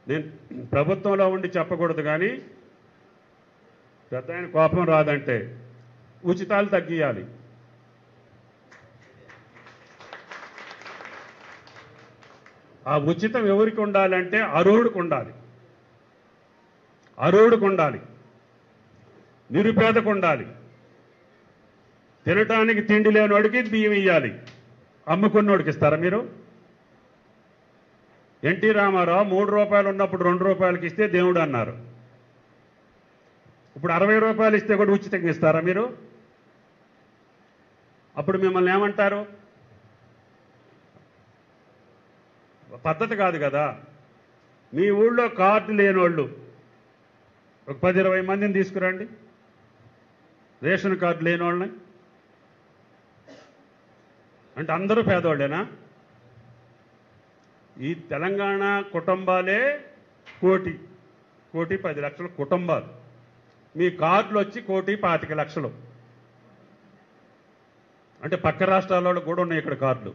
నేను ప్రభుత్వంలో ఉండి చెప్పకూడదు, కానీ పెద్ద ఆయన కోపం రాదంటే ఉచితాలు తగ్గియాలి. ఆ ఉచితం ఎవరికి ఉండాలంటే అర్హుడికి ఉండాలి, అర్హుడికి ఉండాలి, నిరుపేదకు ఉండాలి. తినటానికి తిండి లేనివాడికి బియ్యం ఇవ్వాలి, అమ్ముకున్నోడికి ఇస్తారా మీరు? ఎన్టీ రామారావు 3 రూపాయలు ఉన్నప్పుడు 2 రూపాయలకి ఇస్తే దేవుడు అన్నారు. ఇప్పుడు 60 రూపాయలు ఇస్తే కూడా ఉచితంగా ఇస్తారా మీరు? అప్పుడు మిమ్మల్ని ఏమంటారు? పద్ధతి కాదు కదా. మీ ఊళ్ళో కార్డు లేనోళ్ళు ఒక 10-20 మందిని తీసుకురండి, రేషన్ కార్డు లేని వాళ్ళని. అంటే అందరూ పేదవాళ్ళేనా? ఈ తెలంగాణ కుటుంబాలే 1,10,00,000 కుటుంబాలు. మీ కార్డులు వచ్చి 1,25,00,000. అంటే పక్క రాష్ట్రాల్లో కూడా ఉన్నాయి ఇక్కడ కార్డులు.